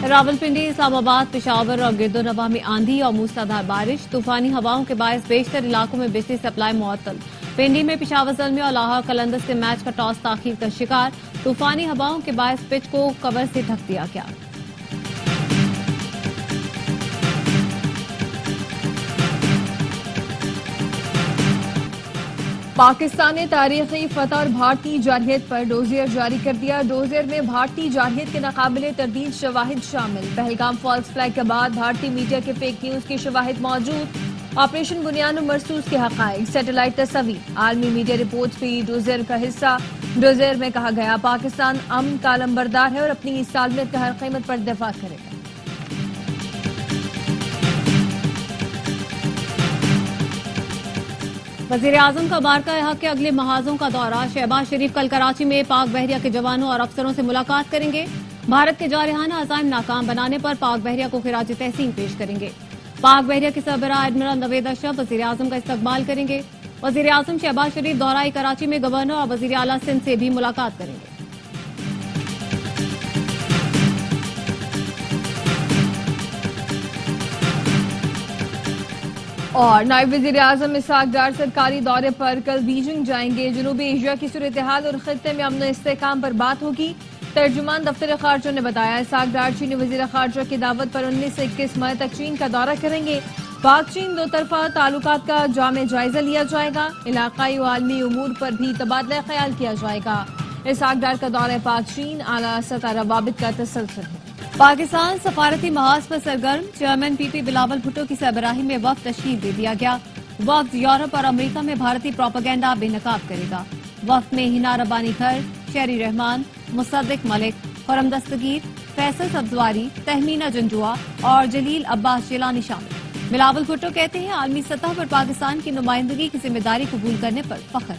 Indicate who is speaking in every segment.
Speaker 1: रावलपिंडी, इस्लामाबाद, पेशावर और गिरदोनवा में आंधी और मूसलाधार बारिश, तूफानी हवाओं के बायस बेशतर इलाकों में बिजली सप्लाई मुअत्तल। पिंडी में पेशावर ज़ल्मी और लाहौर कलंदर्स के मैच का टॉस ताखीर का शिकार, तूफानी हवाओं के बायस पिच को कवर से ढक दिया गया।
Speaker 2: पाकिस्तान ने तारीखी फतह और भारतीय जारहियत पर डोजियर जारी कर दिया। डोजियर में भारतीय जारहियत के नाकाबिले तरदीद शवाहिद शामिल। पहलगाम फॉल्स फ्लैग के बाद भारतीय मीडिया के फेक न्यूज के शवाहिद मौजूद। ऑपरेशन बुनियाद मरसूस के हक़ाइक़, सैटेलाइट तस्वीर, आलमी मीडिया रिपोर्ट्स भी डोजियर का हिस्सा। डोजियर में कहा गया पाकिस्तान अमन का लंबरदार है और अपनी इस सालमियत का हर कीमत पर दिफा करेगा।
Speaker 1: वज़ीर-ए-आज़म का बारका-ए-हक़ के अगले महाज़ों का दौरा। शहबाज शरीफ कल कराची में पाक बहरिया के जवानों और अफसरों से मुलाकात करेंगे। भारत के जारहाना अज़ाइम नाकाम बनाने पर पाक बहरिया को खिराज तहसीन पेश करेंगे। पाक बहरिया के सरबराह एडमिरल नवेद अशरफ वज़ीर-ए-आज़म का इस्तकबाल करेंगे। वज़ीर-ए-आज़म शहबाज शरीफ दौराए कराची में गवर्नर और वज़ीर आला सिंध से भी मुलाकात करेंगे।
Speaker 2: और नायब वज़ीर-ए-आज़म इसहाक डार सरकारी दौरे पर कल बीजिंग जाएंगे। जनूबी एशिया की सूरत-ए-हाल और खित्ते में अमन इस्तेहकाम पर बात होगी। तर्जुमान दफ्तर खारजा ने बताया इसहाक डार चीनी वज़ीर खारजा की दावत पर 19 से 21 मई तक चीन का दौरा करेंगे। पाक चीन दो तरफा ताल्लुकात का जामे जायजा लिया जाएगा। इलाकाई व आलमी उमूर पर भी तबादला ख्याल किया जाएगा। इसहाक डार का दौरा पाक चीन आला सतह रवाबित का तसलसल है।
Speaker 1: पाकिस्तान सफारती महाज पर सरगर्म। चेयरमैन पीपी बिलावल भुट्टो की सरबराही में वफ्द तश्कील दे दिया गया। वफ्द यूरोप और अमेरिका में भारतीय प्रोपेगेंडा बेनकाब करेगा। वफ्द में हिना रब्बानी घर, शेरी रहमान, मुसद्दिक मलिक, खुरम दस्तगीर, फैसल सब्जवारी, तहमीना जंजुआ और जलील अब्बास जिलानी शामिल। बिलावल भुट्टो कहते हैं आलमी सतह पर पाकिस्तान की नुमाइंदगी की जिम्मेदारी कबूल करने पर फख्र।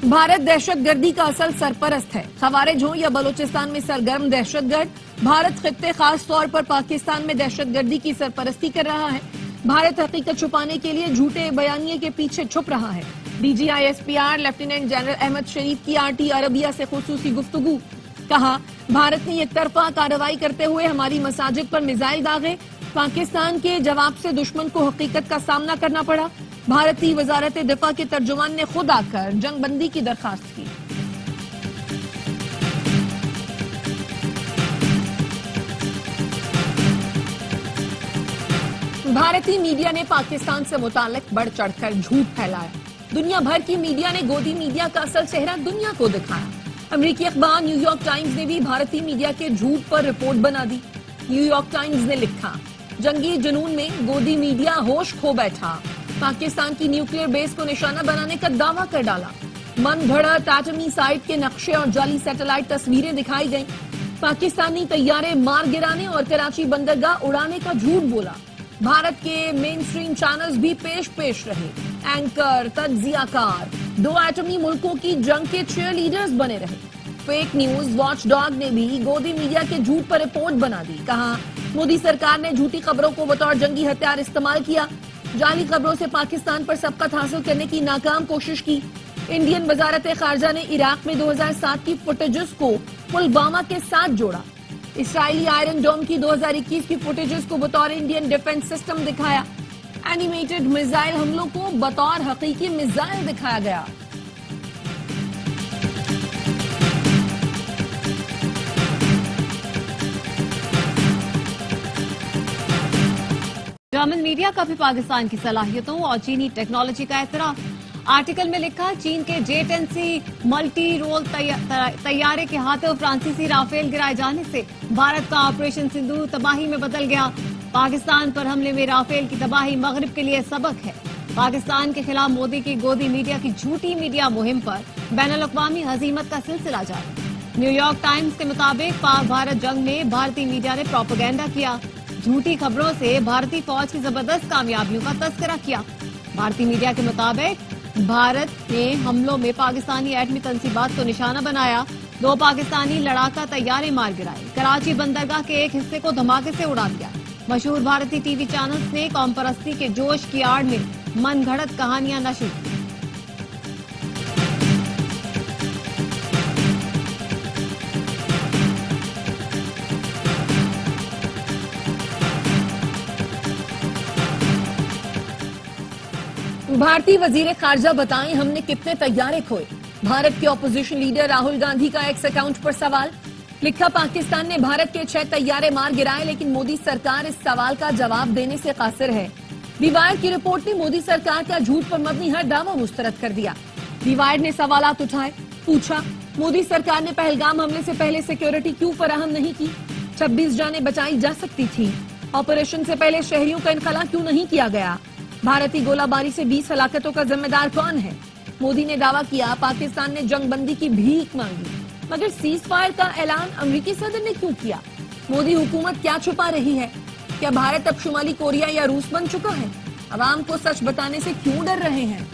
Speaker 2: भारत दहशतगर्दी का असल सरपरस्त है। खवारिज हो या बलोचिस्तान में सरगर्म दहशतगर्द, भारत खित्ते खास तौर पर पाकिस्तान में दहशतगर्दी की सरपरस्ती कर रहा है। भारत हकीकत छुपाने के लिए झूठे बयानिए के पीछे छुप रहा है। DGISPR लेफ्टिनेंट जनरल अहमद शरीफ की RT अरबिया से खुसूसी गुफ्तगू। कहा भारत ने एक तरफा कार्रवाई करते हुए हमारी मसाजिद पर मिसाइल दागे। पाकिस्तान के जवाब से दुश्मन को हकीकत का सामना करना पड़ा। भारतीय वजारत दिफा के तर्जुमान ने खुद आकर जंग बंदी की दरखास्त की। भारतीय मीडिया ने पाकिस्तान से मुताल्लिक बढ़ चढ़कर झूठ फैलाया। दुनिया भर की मीडिया ने गोदी मीडिया का असल चेहरा दुनिया को दिखाया। अमेरिकी अखबार न्यूयॉर्क टाइम्स ने भी भारतीय मीडिया के झूठ पर रिपोर्ट बना दी। न्यूयॉर्क टाइम्स ने लिखा जंगी जुनून में गोदी मीडिया होश खो बैठा। पाकिस्तान की न्यूक्लियर बेस को निशाना बनाने का दावा कर डाला। मन घड़त एटमी साइट के नक्शे और जाली सैटेलाइट तस्वीरें दिखाई गईं। पाकिस्तानी तैयारे मार गिराने और कराची बंदरगाह उड़ाने का झूठ बोला। भारत के मेन स्ट्रीम चैनल्स भी पेश रहे। एंकर, तज्जियाकार, दो एटमी मुल्कों की जंग के चीयर लीडर्स बने रहे। फेक न्यूज वॉच डॉग ने भी गोदी मीडिया के झूठ पर रिपोर्ट बना दी। कहा मोदी सरकार ने झूठी खबरों को बतौर जंगी हथियार इस्तेमाल किया। जाली खबरों से पाकिस्तान पर सबकत हासिल करने की नाकाम कोशिश की। इंडियन वजारत खारजा ने इराक में 2007 की फुटेजेस को पुलवामा के साथ जोड़ा। इसराइली आयरन डोम की 2021 की फुटेजेस को बतौर इंडियन डिफेंस सिस्टम दिखाया। एनिमेटेड मिसाइल हमलों को बतौर हकीकी मिसाइल दिखाया गया।
Speaker 1: जर्मन मीडिया का भी पाकिस्तान की सलाहियतों और चीनी टेक्नोलॉजी का एतराफ। आर्टिकल में लिखा चीन के J-10C मल्टी रोल तैयारे के हाथों फ्रांसीसी राफेल गिराए जाने से भारत का ऑपरेशन सिंदूर तबाही में बदल गया। पाकिस्तान पर हमले में राफेल की तबाही मगरिब के लिए सबक है। पाकिस्तान के खिलाफ मोदी की गोदी मीडिया की झूठी मीडिया मुहिम पर बैनुल-अक़वामी हजीमत का सिलसिला जारी। न्यूयॉर्क टाइम्स के मुताबिक पाक भारत जंग में भारतीय मीडिया ने प्रोपेगेंडा किया। झूठी खबरों से भारतीय फौज की जबरदस्त कामयाबियों का तस्करा किया। भारतीय मीडिया के मुताबिक भारत ने हमलों में पाकिस्तानी एटमी तंसीबात को निशाना बनाया। 2 पाकिस्तानी लड़ाका तैयारे मार गिराए। कराची बंदरगाह के एक हिस्से को धमाके से उड़ा दिया। मशहूर भारतीय टीवी चैनल्स ने कौम परस्ती के जोश की आड़ में मन घड़त कहानियां नशर की।
Speaker 2: भारतीय वजीर खारजा बताएं हमने कितने तैयारे खोए। भारत के ऑपोजिशन लीडर राहुल गांधी का एक्स अकाउंट पर सवाल। लिखा, पाकिस्तान ने भारत के 6 तैयारे मार गिराए, लेकिन मोदी सरकार इस सवाल का जवाब देने से कासिर है। दी वायर की रिपोर्ट ने मोदी सरकार का झूठ पर मबनी हर दावा मुस्तरद कर दिया। दी वायर ने सवालात उठाए, पूछा मोदी सरकार ने पहलगाम हमले से पहले सिक्योरिटी क्यों फराहम नहीं की? 26 जानें बचाई जा सकती थी। ऑपरेशन से पहले शहरियों का इनखला क्यों नहीं किया गया? भारतीय गोलाबारी से 20 हलाकतों का जिम्मेदार कौन है? मोदी ने दावा किया पाकिस्तान ने जंगबंदी की भीख मांगी, मगर सीज फायर का ऐलान अमेरिकी सदर ने क्यों किया? मोदी हुकूमत क्या छुपा रही है? क्या भारत अब शुमाली कोरिया या रूस बन चुका है? अवाम को सच बताने से क्यों डर रहे हैं?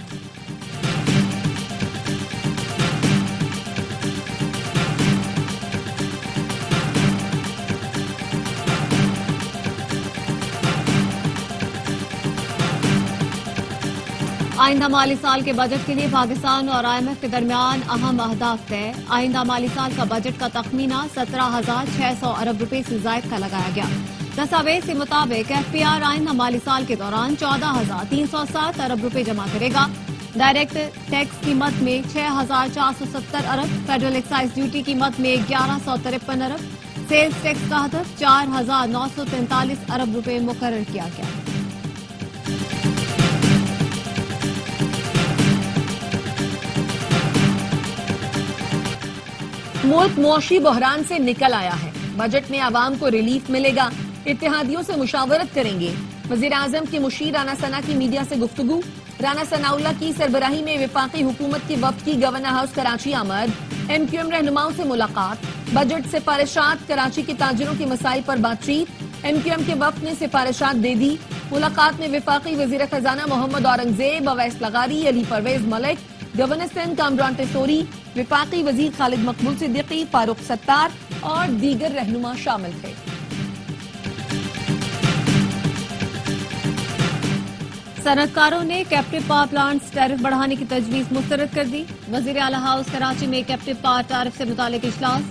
Speaker 1: आइंदा माली साल के बजट के लिए पाकिस्तान और IMF के दरमियान अहम अहदाफ तय। आइंदा माली साल का बजट का तखमीना 17,600 अरब रुपए से ज्यादा का लगाया गया। दस्तावेज के मुताबिक FPR आइंदा माली साल के दौरान 14,307 अरब रुपए जमा करेगा। डायरेक्ट टैक्स की मद में 6,470 अरब, फेडरल एक्साइज ड्यूटी की मद में 1,153 अरब, सेल्स टैक्स का हदफ 4,943 अरब रुपए मुकर्रर किया गया।
Speaker 2: मुल्क मौशी बहरान से निकल आया है। बजट में आवाम को रिलीफ मिलेगा। इत्तेहादियों से मुशावरत करेंगे। वजीर आजम की मुशीर राना सना की मीडिया से गुफ्तगू। राना सनाउल्लाह की सरबराही में विफाकी हुकूमत की वफ्द की गवर्नर हाउस कराची आमद। MQM रहनुमाओं से मुलाकात। बजट सिफारिशात, कराची के ताजिरों के मसाइल पर बातचीत। MQM के वफ्द ने सिफारिशात दे दी। मुलाकात में विफाकी वजीर खजाना मोहम्मद औरंगजेब, अवैस लगारी, अली परवेज मलिक, गवर्नर सिंध कामरान टेसोरी, विफाकी वजीर खालिद मकबूल सिद्दीकी, फारूक सत्तार और दीगर रहनुमा शामिल थे।
Speaker 1: सनतकारों ने कैप्टिव पावर प्लांट्स टैरिफ बढ़ाने की तजवीज मुस्तरद कर दी। वजीर आला हाउस कराची में कैप्टिव पावर टैरिफ से मुतालिक इजलास।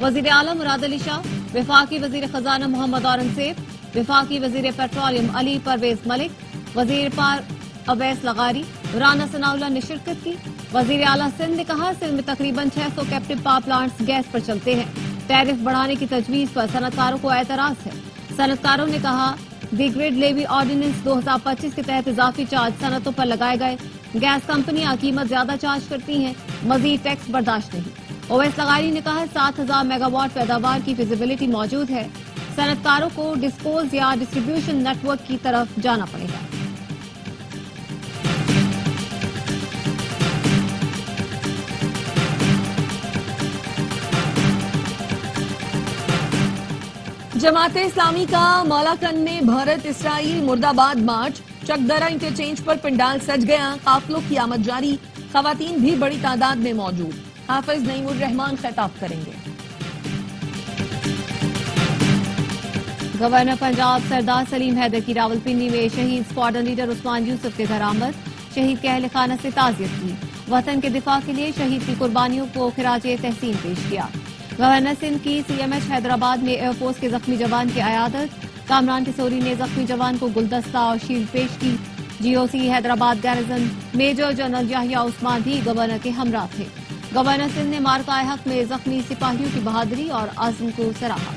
Speaker 1: वजीर आला मुराद अली शाह, विफाकी वजीर खजाना मोहम्मद औरंगजेब, विफाकी वजीर पेट्रोलियम अली परवेज मलिक, वजीर पावर अवैस लगारी, राना सनाउल्लाह ने शिरकत की। वजीर आला सिंध ने कहा सिंध में तकरीबन 600 कैप्टिव पावर प्लांट्स गैस पर चलते हैं। टैरिफ बढ़ाने की तजवीज पर सनतकारों को एतराज है। सनतकारों ने कहा दी ग्रिड लेवी ऑर्डिनेंस 2025 के तहत इजाफी चार्ज सनतों पर लगाए गए। गैस कंपनियां कीमत ज्यादा चार्ज करती हैं, मजीद टैक्स बर्दाश्त नहीं। ओवैस लगारी ने कहा 7,000 मेगावाट पैदावार की फिजिबिलिटी मौजूद है। सनतकारों को डिस्पोज या डिस्ट्रीब्यूशन नेटवर्क की तरफ जाना पड़ेगा।
Speaker 2: जमात इस्लामी का मौलाकंद में भारत इसराइल मुर्दाबाद मार्च। चकदरा इंटरचेंज पर पंडाल सज गया। काफिलों की आमद जारी। खवातीन भी बड़ी तादाद में मौजूद। हाफिज नईमुर रहमान खिताब करेंगे।
Speaker 1: गवर्नर पंजाब सरदार सलीम हैदर की रावलपिंडी में शहीद स्क्वाड्रन लीडर उस्मान यूसुफ के घर आमद। शहीद के अहल खाना से ताज़ियत की। वतन के दिफा के लिए शहीद की कुर्बानियों को खिराजे तहसीन पेश किया। गवर्नर सिंध की CMH हैदराबाद में एयरफोर्स के जख्मी जवान की अयादत। कामरान टिसोरी ने जख्मी जवान को गुलदस्ता और शील्ड पेश की। GOC Hyderabad garrison major general Yahya Usman भी गवर्नर के हमरा थे। गवर्नर सिंध ने मार्का हक में जख्मी सिपाहियों की बहादुरी और आज़म को सराहा।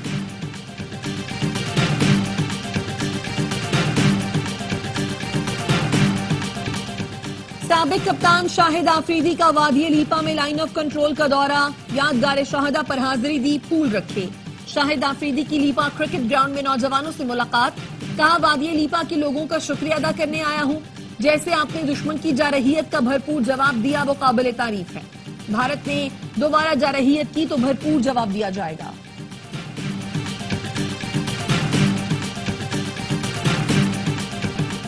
Speaker 2: साबिक कप्तान शाहिद आफरीदी का वादी लीपा में लाइन ऑफ कंट्रोल का दौरा। यादगार शहादा पर हाजिरी दी, फूल रखे। शाहिद आफरीदी की लीपा क्रिकेट ग्राउंड में नौजवानों से मुलाकात। कहा वादी लीपा के लोगों का शुक्रिया अदा करने आया हूं। जैसे आपने दुश्मन की जारहियत का भरपूर जवाब दिया वो काबिल तारीफ है। भारत ने दोबारा जारहियत की तो भरपूर जवाब दिया जाएगा।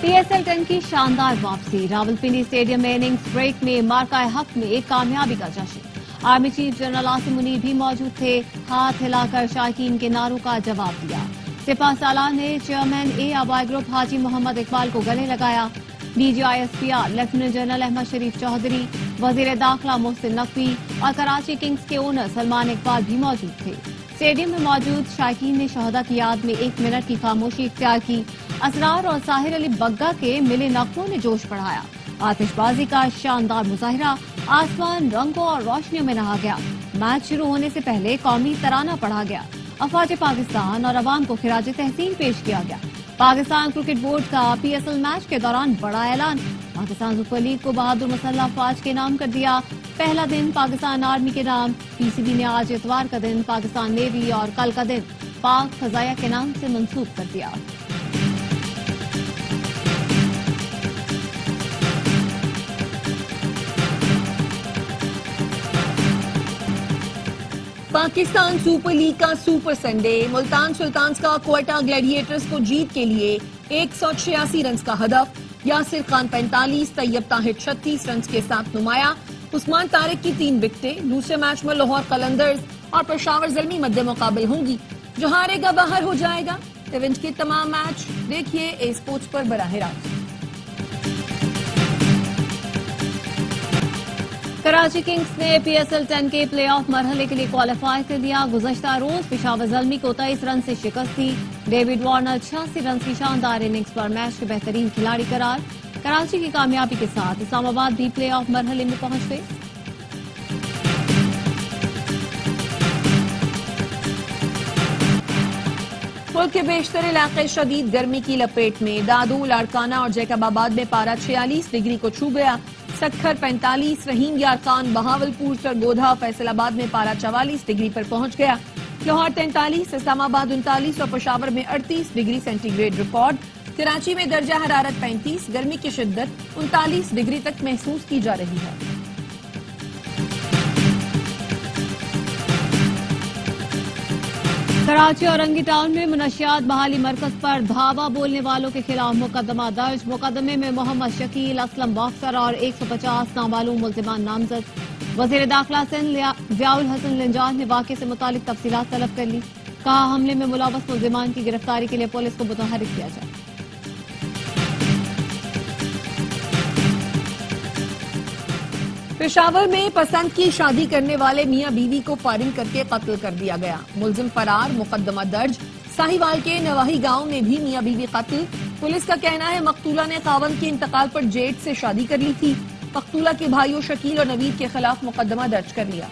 Speaker 1: PSL 10 की शानदार वापसी। रावलपिंडी स्टेडियम में इनिंग्स ब्रेक में मार्का हक में एक कामयाबी का जश्न। Army chief general Asim Munir भी मौजूद थे। हाथ हिलाकर शायकीन के नारों का जवाब दिया। सिपा सालार ने चेयरमैन ARY ग्रुप हाजी मोहम्मद इकबाल को गले लगाया। DGI-SPR लेफ्टिनेंट जनरल अहमद शरीफ चौधरी, वजीर दाखिला मोहसिन नकवी और कराची किंग्स के ओनर सलमान इकबाल भी मौजूद थे। स्टेडियम में मौजूद शायकीन ने शहदा की याद में 1 मिनट की खामोशी इख्तियार की। असरार और साहिर अली बग्गा के मिले नगमों ने जोश बढ़ाया। आतिशबाजी का शानदार मुजाहिरा आसमान रंगों और रोशनियों में नहा गया। मैच शुरू होने से पहले कौमी तराना पढ़ा गया। अफवाज पाकिस्तान और अवाम को खिराज तहसीन पेश किया गया। पाकिस्तान क्रिकेट बोर्ड का PSL मैच के दौरान बड़ा ऐलान। पाकिस्तान सुपर लीग को बहादुर मुसल्लह अफवाज के नाम कर दिया। पहला दिन पाकिस्तान आर्मी के नाम। PCB ने आज इतवार का दिन पाकिस्तान नेवी और कल का दिन पाक फजाया के नाम से मंसूब कर दिया।
Speaker 2: पाकिस्तान सुपर लीग का सुपर संडे। मुल्तान सुल्तान्स का क्वेटा ग्लैडिएटर्स को जीत के लिए 186 रन का हदफ। यासिर खान 45, तैयब ताहिर 36 रन के साथ नुमाया। उस्मान तारिक की 3 विकेटें। दूसरे मैच में लाहौर कलंदर्स और पेशावर ज़ल्मी मद्दे मुकाबिल होंगी। जो हारेगा बाहर हो जाएगा। इवेंट के तमाम मैच देखिए ए स्पोर्ट्स पर बराह रास्त।
Speaker 1: कराची किंग्स ने PSL 10 के प्ले ऑफ मरहले के लिए क्वालिफाई कर लिया। गुज़श्ता रोज पेशावर ज़ल्मी को 23 रन से शिकस्त दी। डेविड वार्नर 86 रन की शानदार इनिंग्स पर मैच के बेहतरीन खिलाड़ी करार। कराची की कामयाबी के साथ इस्लामाबाद भी प्ले ऑफ मरहले में पहुंच गए।
Speaker 2: मुल्क के बेशतर इलाके शदीद गर्मी की लपेट में। दादू, लाड़काना और जैकबाबाद में पारा 46 डिग्री को छू गया। सक्खर 45, रहीम यार खान, बहावलपुर, सरगोधा, फैसलाबाद में पारा 44 डिग्री पर पहुंच गया। लाहौर 43, इस्लामाबाद 39 और पेशावर में 38 डिग्री सेंटीग्रेड रिकॉर्ड। कराची में दर्जा हरारत 35, गर्मी की शिद्दत 39 डिग्री तक महसूस की जा रही है।
Speaker 1: कराची और रंगी टाउन में मुनशियात बहाली मरकज पर धावा बोलने वालों के खिलाफ मुकदमा दर्ज। मुकदमे में मोहम्मद शकील, असलम बॉक्सर और 150 नामालूम मुल्जिमान नामजद। वजीर दाखिला सिंध ज़ियाउल हसन लिंजान ने वाक़े से मुतालिक तफसीलात तलब कर ली। कहा हमले में मुलव्वस मुल्जिमान की गिरफ्तारी के लिए पुलिस को मुतहर्रिक किया जाए।
Speaker 2: पेशावर में पसंद की शादी करने वाले मियां बीवी को फायरिंग करके कत्ल कर दिया गया। मुलजिम फरार, मुकदमा दर्ज। साहिवाल के नवाही गांव में भी मियां बीवी कत्ल। पुलिस का कहना है मकतूला ने खावंद के इंतकाल पर जेठ से शादी कर ली थी। मकतूला के भाइयों शकील और नवीद के खिलाफ मुकदमा दर्ज कर लिया।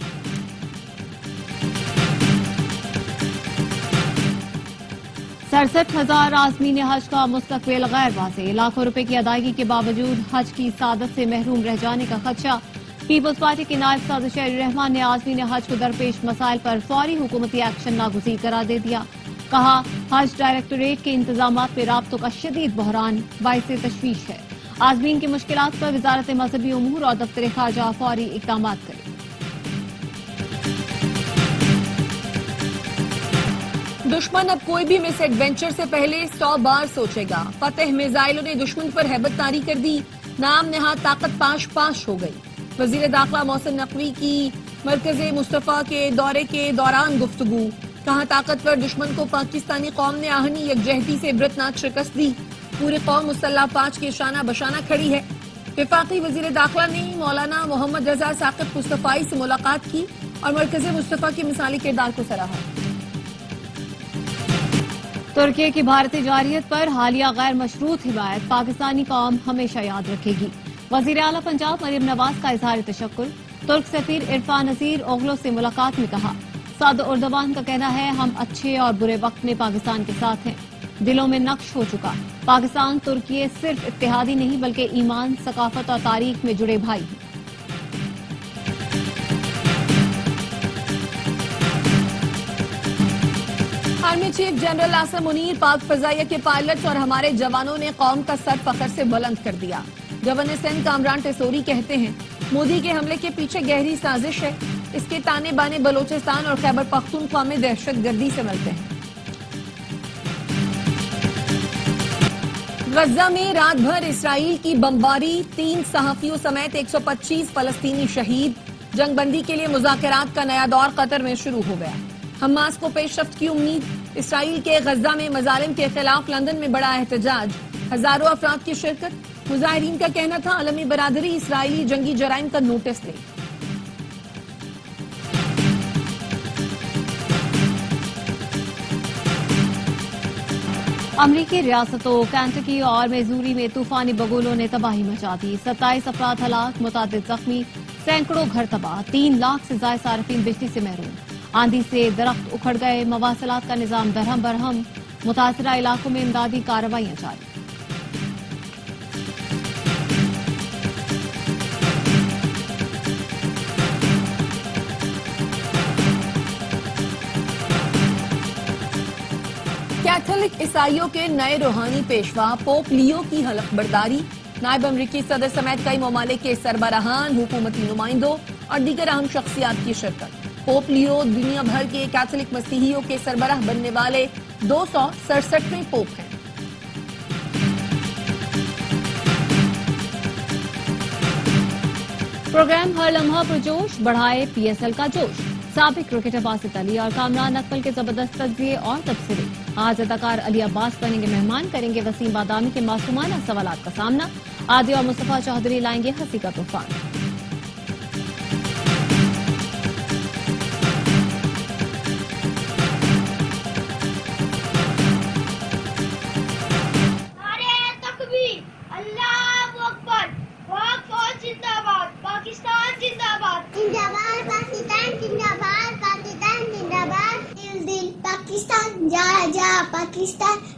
Speaker 1: सड़सठ 60,000 आज़मीन हज का मुस्तकबिल गैर वाज़ेह। लाखों रुपए की अदायगी के बावजूद हज की सादत से महरूम रह जाने का खदशा। पीपल्स पार्टी के नायब सदर शहरी रहमान ने आज़मीन हज को दरपेश मसाइल पर फौरी हुकूमती एक्शन नागुज़ीर करार दे दिया। कहा हज डायरेक्टोरेट के इंतजामात पे राब्तों का शदीद बहरान बाइसे तशवीश है। आज़मीन की मुश्किलात पर वजारत मजहबी उमूर और दफ्तर खारजा फौरी इक़दामात करे।
Speaker 2: दुश्मन अब कोई भी मिस एडवेंचर से पहले 100 बार सोचेगा। फतेह मिसाइलों ने दुश्मन पर हैबत तारी कर दी। नाम नहाद ताकत पाश हो गई। वजीर दाखिला मोहसिन नकवी की मरकज़े मुस्तफा के दौरे के दौरान गुफ्तगू। कहा ताकतवर दुश्मन को पाकिस्तानी कौम ने आहनी यकजहती से इबरतनाक शिकस्त दी। पूरी कौम मुसल्लह पांच के शाना बशाना खड़ी है। वफाकी वजीर दाखिला ने मौलाना मोहम्मद रजा साकिब मुस्तफाई से मुलाकात की और मरकज़े मुस्तफा के मिसाली किरदार को सराहा।
Speaker 1: तुर्की की भारतीय जारियत पर हालिया गैर मशरूत हिमायत पाकिस्तानी कौम हमेशा याद रखेगी। वजीर आला पंजाब मरियम नवाज का इजहार तशक्कुर। तुर्क सफीर इरफान नज़ीर ओगलो से मुलाकात में कहा सदर उर्दवान का कहना है हम अच्छे और बुरे वक्त में पाकिस्तान के साथ हैं। दिलों में नक्श हो चुका। पाकिस्तान तुर्की सिर्फ इत्तेहादी नहीं बल्कि ईमान, सकाफत और तारीख में जुड़े भाई हैं।
Speaker 2: Army chief general Asim Munir पाक फजाइया के पायलट्स और हमारे जवानों ने कौम का सर फख्र से बुलंद कर दिया। गवर्नर सिंध कामरान टेसोरी कहते हैं मोदी के हमले के पीछे गहरी साजिश है। इसके ताने बाने बलोचिस्तान और खैबर पख्तूनख्वा में दहशतगर्दी से मिलते हैं। गजा में रात भर इसराइल की बमबारी, 3 सहाफियों समेत 125 फलस्तीनी शहीद। जंगबंदी के लिए मुज़ाकरात का नया दौर कतर में शुरू हो गया। हमास को पेशरफ्त की उम्मीद। इसराइल के गजा में मजालिम के खिलाफ लंदन में बड़ा एहतजाज, हजारों अफराद की शिरकत। मुजाहिरीन का कहना था आलमी बरादरी इसराइली जंगी जराइम का नोटिस ले।
Speaker 1: امریکی ریاستوں کینٹکی اور میزوری میں طوفانی بگولوں نے تباہی مچا دی. 27 افراد ہلاک، متعدد زخمی، سینکڑوں گھر تباہ، 3 لاکھ سے زائد صارفین بجلی سے محروم. آندھی سے درخت اکھڑ گئے، مواصلات کا نظام درہم برہم. متاثرہ علاقوں میں امدادی کارروائیاں جاری.
Speaker 2: کیتھولک عیسائیوں کے نئے روحانی پیشوا پوپ لیو کی حلف برداری. نائب امریکی صدر سمیت کئی ممالک کے سربراہان، حکومتی نمائندوں اور دیگر اہم شخصیات کی شرکت. پوپ لیو دنیا بھر کے کیتھولک مسیحیوں کے سربراہ بننے والے 267ویں پوپ ہیں.
Speaker 1: پروگرام ہر لمحہ پرجوش، بڑھائے پی ایس ایل کا جوش. سابق کرکٹر باسط علی اور کامران اکمل کے زبردست تجزیے اور تبصرے. آج اداکار علی عباس بنیں گے مہمان، کریں گے وسیم بادامی کے معصومانہ سوالات کا سامنا. عادی اور مصطفیٰ چودھری لائیں گے ہنسی کا طوفان.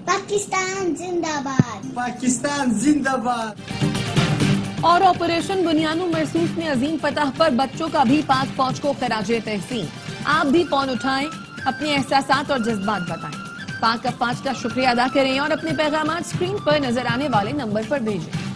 Speaker 3: پاکستان زندہ باد، پاکستان زندہ باد.
Speaker 2: اور آپریشن بنیانو مرسوس میں عظیم فتح پر بچوں کا بھی پاک فوج کو خراج تحسین. آپ بھی فون اٹھائیں، اپنے احساسات اور جذبات بتائیں. پاک افواج کا شکریہ ادا کریں اور اپنے پیغامات اسکرین پر نظر آنے والے نمبر پر بھیجیں.